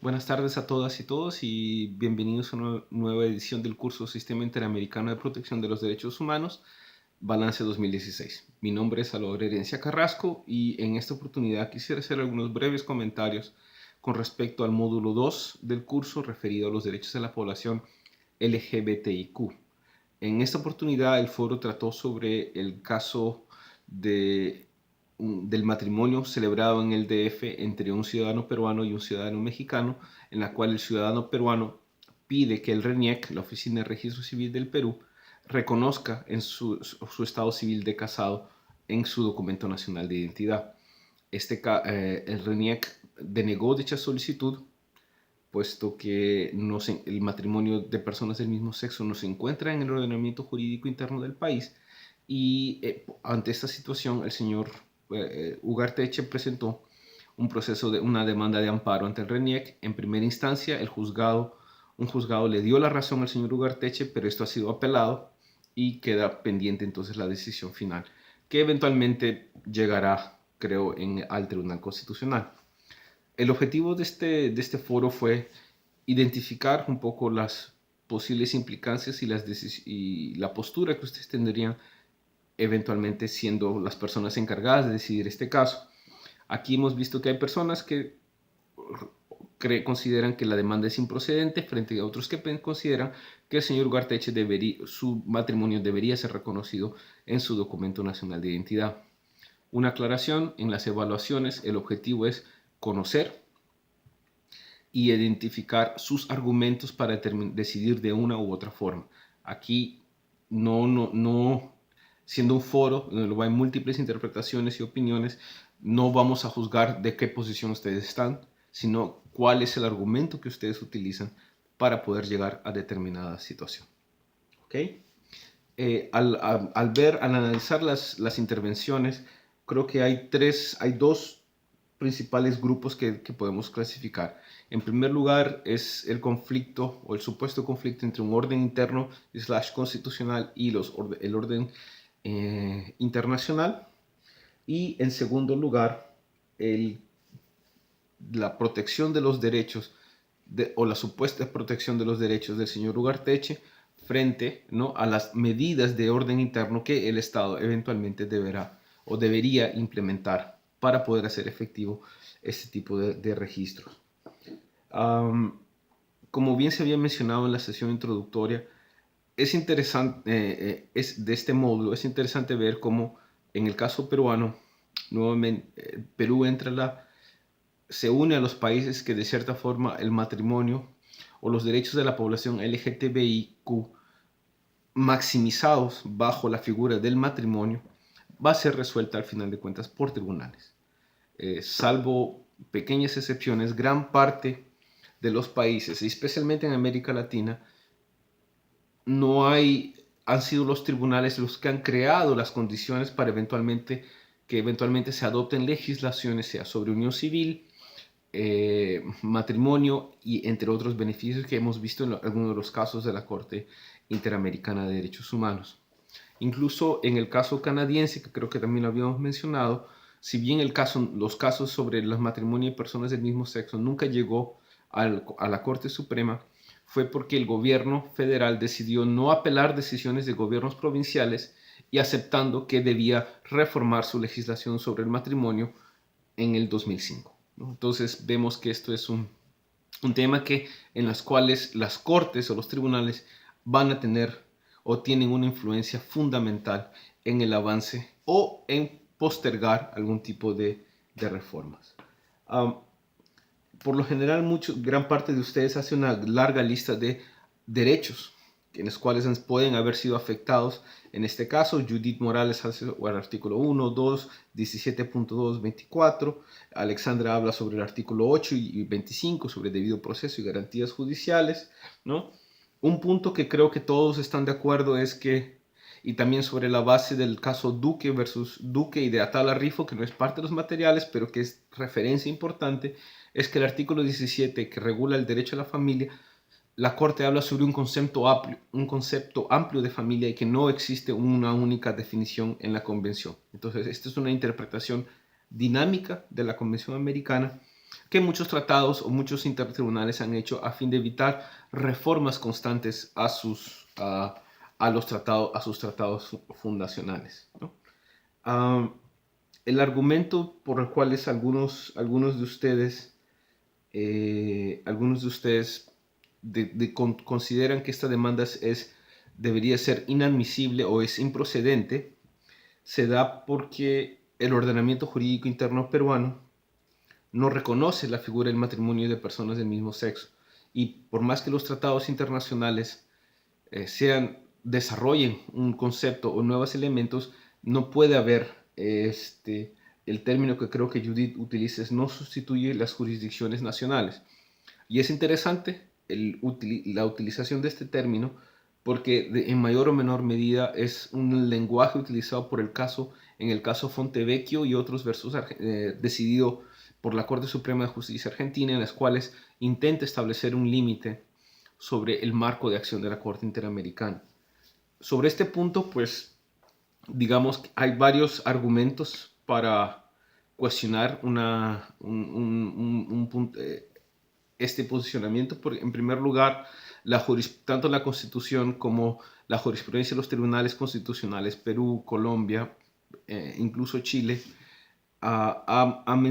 Buenas tardes a todas y todos y bienvenidos a una nueva edición del curso Sistema Interamericano de Protección de los Derechos Humanos, Balance 2016. Mi nombre es Salvador Herencia Carrasco y en esta oportunidad quisiera hacer algunos breves comentarios con respecto al módulo 2 del curso referido a los derechos de la población LGBTIQ. En esta oportunidad el foro trató sobre el caso del matrimonio celebrado en el DF entre un ciudadano peruano y un ciudadano mexicano, en la cual el ciudadano peruano pide que el RENIEC, la Oficina de Registro Civil del Perú, reconozca en su estado civil de casado en su documento nacional de identidad. El RENIEC denegó dicha solicitud puesto que el matrimonio de personas del mismo sexo no se encuentra en el ordenamiento jurídico interno del país y ante esta situación el señor Ugarteche presentó una demanda de amparo ante el RENIEC. En primera instancia un juzgado le dio la razón al señor Ugarteche, pero esto ha sido apelado y queda pendiente entonces la decisión final, que eventualmente llegará, creo, al Tribunal Constitucional. El objetivo de este foro fue identificar un poco las posibles implicancias y la postura que ustedes tendrían eventualmente siendo las personas encargadas de decidir este caso. Aquí hemos visto que hay personas que consideran que la demanda es improcedente frente a otros que consideran que el señor Ugarteche su matrimonio debería ser reconocido en su documento nacional de identidad. Una aclaración: en las evaluaciones el objetivo es conocer y identificar sus argumentos para decidir de una u otra forma. Aquí no, siendo un foro donde hay múltiples interpretaciones y opiniones, no vamos a juzgar de qué posición ustedes están, sino cuál es el argumento que ustedes utilizan para poder llegar a determinada situación. ¿Ok? Al analizar las intervenciones, creo que hay dos principales grupos que podemos clasificar. En primer lugar es el conflicto o el supuesto conflicto entre un orden interno / constitucional y el orden internacional. Y en segundo lugar, la protección de los derechos o la supuesta protección de los derechos del señor Ugarteche frente, ¿no?, a las medidas de orden interno que el Estado eventualmente deberá o debería implementar para poder hacer efectivo este tipo de registros. Como bien se había mencionado en la sesión introductoria, es interesante, de este módulo, es interesante ver cómo en el caso peruano, nuevamente, Perú se une a los países que de cierta forma el matrimonio o los derechos de la población LGTBIQ maximizados bajo la figura del matrimonio va a ser resuelta al final de cuentas por tribunales. Salvo pequeñas excepciones, gran parte de los países, especialmente en América Latina, han sido los tribunales los que han creado las condiciones para que eventualmente se adopten legislaciones, sea sobre unión civil, matrimonio y entre otros beneficios que hemos visto en algunos de los casos de la Corte Interamericana de Derechos Humanos. Incluso en el caso canadiense, que creo que también lo habíamos mencionado, si bien los casos sobre los matrimonios de personas del mismo sexo nunca llegó a la Corte Suprema, fue porque el gobierno federal decidió no apelar decisiones de gobiernos provinciales y aceptando que debía reformar su legislación sobre el matrimonio en el 2005. ¿No? Entonces vemos que esto es un tema en las cuales las cortes o los tribunales van a tener o tienen una influencia fundamental en el avance o en postergar algún tipo de reformas. Por lo general, gran parte de ustedes hace una larga lista de derechos en los cuales pueden haber sido afectados. En este caso, Judith Morales hace el artículo 1, 2, 17.2, 24. Alexandra habla sobre el artículo 8 y 25, sobre debido proceso y garantías judiciales, ¿no? Un punto que creo que todos están de acuerdo es que, y también sobre la base del caso Duque versus Duque y de Atala Rifo, que no es parte de los materiales, pero que es referencia importante, es que el artículo 17, que regula el derecho a la familia, la Corte habla sobre un concepto amplio de familia y que no existe una única definición en la Convención. Entonces, esta es una interpretación dinámica de la Convención Americana que muchos tratados o muchos intertribunales han hecho a fin de evitar reformas constantes a los tratados, a sus tratados fundacionales, ¿no? Ah, el argumento por el cual algunos de ustedes, consideran que esta demanda debería ser inadmisible o es improcedente, se da porque el ordenamiento jurídico interno peruano no reconoce la figura del matrimonio de personas del mismo sexo. Y por más que los tratados internacionales desarrollen un concepto o nuevos elementos, no puede haber el término que creo que Judith utiliza, es no sustituye las jurisdicciones nacionales. Y es interesante la utilización de este término porque en mayor o menor medida es un lenguaje utilizado en el caso Fontevecchio y otros versos decidido por la Corte Suprema de Justicia Argentina, en las cuales intenta establecer un límite sobre el marco de acción de la Corte Interamericana. Sobre este punto, pues, digamos que hay varios argumentos para cuestionar este posicionamiento. En primer lugar, tanto la Constitución como la jurisprudencia de los tribunales constitucionales, Perú, Colombia, incluso Chile, han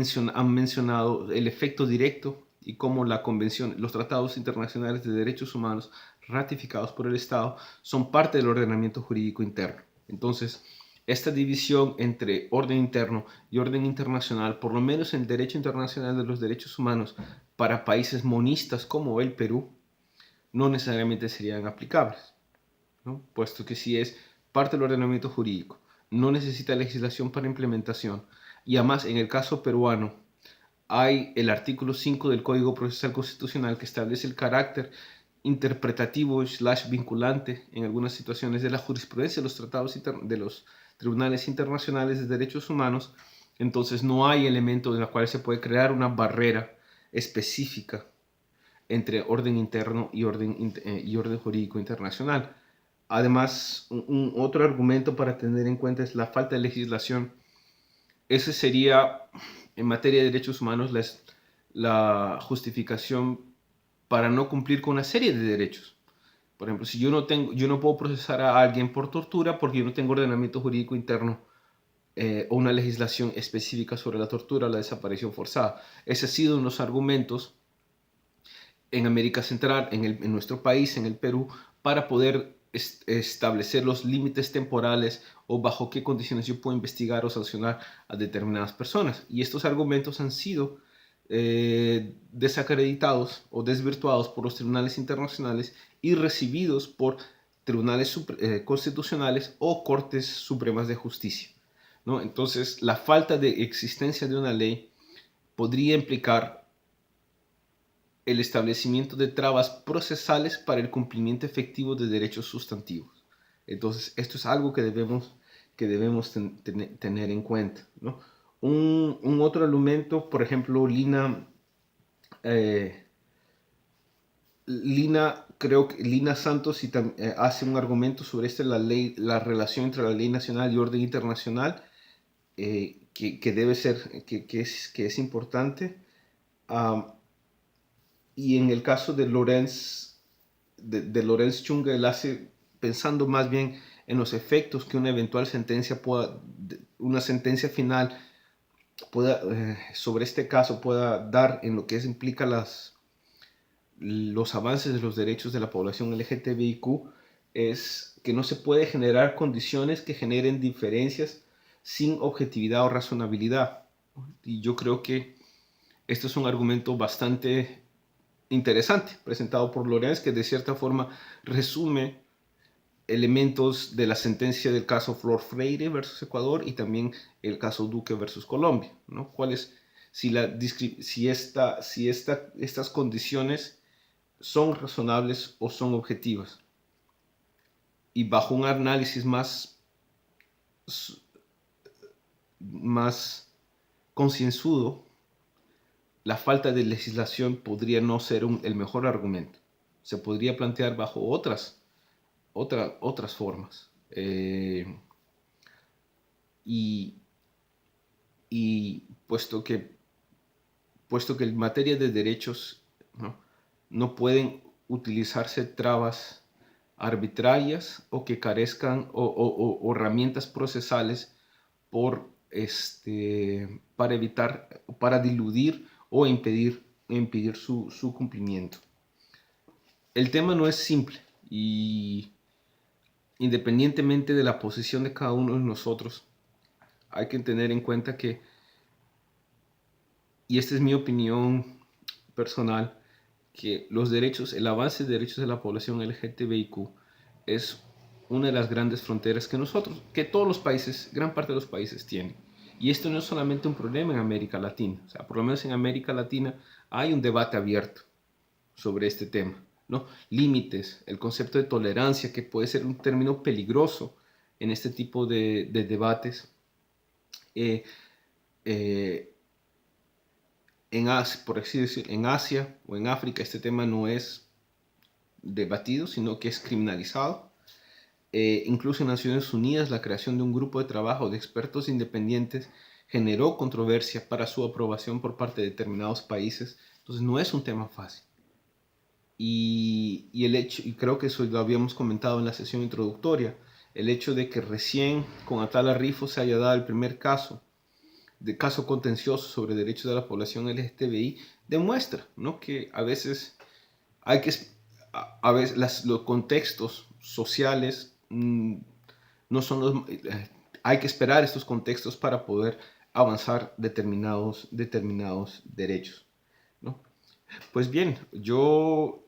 mencionado el efecto directo y cómo los tratados internacionales de derechos humanos ratificados por el Estado son parte del ordenamiento jurídico interno. Entonces, esta división entre orden interno y orden internacional, por lo menos en el derecho internacional de los derechos humanos, para países monistas como el Perú, no necesariamente serían aplicables, ¿no? Puesto que si es parte del ordenamiento jurídico, no necesita legislación para implementación, y además en el caso peruano hay el artículo 5 del Código Procesal Constitucional que establece el carácter interpretativo / vinculante en algunas situaciones de la jurisprudencia de los tratados de los tribunales internacionales de derechos humanos. Entonces no hay elemento en el cual se puede crear una barrera específica entre orden interno y orden jurídico internacional. Además, otro argumento para tener en cuenta es la falta de legislación. Ese sería, en materia de derechos humanos, la justificación para no cumplir con una serie de derechos. Por ejemplo, si yo no puedo procesar a alguien por tortura porque yo no tengo ordenamiento jurídico interno o una legislación específica sobre la tortura o la desaparición forzada. Ese ha sido uno de los argumentos en América Central, en nuestro país, en el Perú, para poder establecer los límites temporales o bajo qué condiciones yo puedo investigar o sancionar a determinadas personas. Y estos argumentos han sido desacreditados o desvirtuados por los tribunales internacionales y recibidos por tribunales constitucionales o cortes supremas de justicia, ¿no? Entonces, la falta de existencia de una ley podría implicar el establecimiento de trabas procesales para el cumplimiento efectivo de derechos sustantivos. Entonces, esto es algo que debemos tener en cuenta, ¿no? Un otro argumento, por ejemplo, creo que Lina Santos hace un argumento sobre la relación entre la ley nacional y orden internacional, que debe ser, que es importante. Y en el caso de Lorenz Chung, él hace pensando más bien en los efectos que una eventual una sentencia final sobre este caso pueda dar en lo que implica los avances de los derechos de la población LGTBIQ, es que no se puede generar condiciones que generen diferencias sin objetividad o razonabilidad. Y yo creo que esto es un argumento bastante interesante presentado por Lorenz, que de cierta forma resume elementos de la sentencia del caso Flor Freire versus Ecuador y también el caso Duque versus Colombia, ¿no? Si estas condiciones son razonables o son objetivas. Y bajo un análisis más concienzudo, la falta de legislación podría no ser el mejor argumento. Se podría plantear bajo otras formas. Y puesto que puesto que en materia de derechos no pueden utilizarse trabas arbitrarias o que carezcan o herramientas procesales por, para evitar, para diluir o impedir su cumplimiento. El tema no es simple y independientemente de la posición de cada uno de nosotros, hay que tener en cuenta que, y esta es mi opinión personal, que los derechos, el avance de derechos de la población LGTBIQ es una de las grandes fronteras que todos los países, gran parte de los países tienen. Y esto no es solamente un problema en América Latina, o sea, por lo menos en América Latina hay un debate abierto sobre este tema, ¿no? Límites, el concepto de tolerancia, que puede ser un término peligroso en este tipo de debates. Eh, eh, en Asia, por así decir, en Asia o en África este tema no es debatido, sino que es criminalizado. Incluso en Naciones Unidas, la creación de un grupo de trabajo de expertos independientes generó controversia para su aprobación por parte de determinados países. Entonces no es un tema fácil. Y el hecho, y creo que eso lo habíamos comentado en la sesión introductoria, el hecho de que recién con Atala Rifo se haya dado el primer caso contencioso sobre derechos de la población LGTBI, demuestra, ¿no?, que a veces hay que, a veces los contextos sociales no son los, hay que esperar estos contextos para poder avanzar determinados derechos, ¿no? Pues bien, yo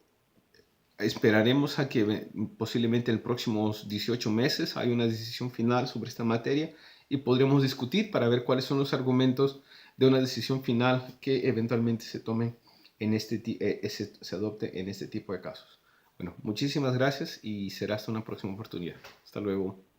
esperaremos a que posiblemente en los próximos 18 meses haya una decisión final sobre esta materia y podremos discutir para ver cuáles son los argumentos de una decisión final que eventualmente se tomen se adopte en este tipo de casos. Bueno, muchísimas gracias y será hasta una próxima oportunidad. Hasta luego.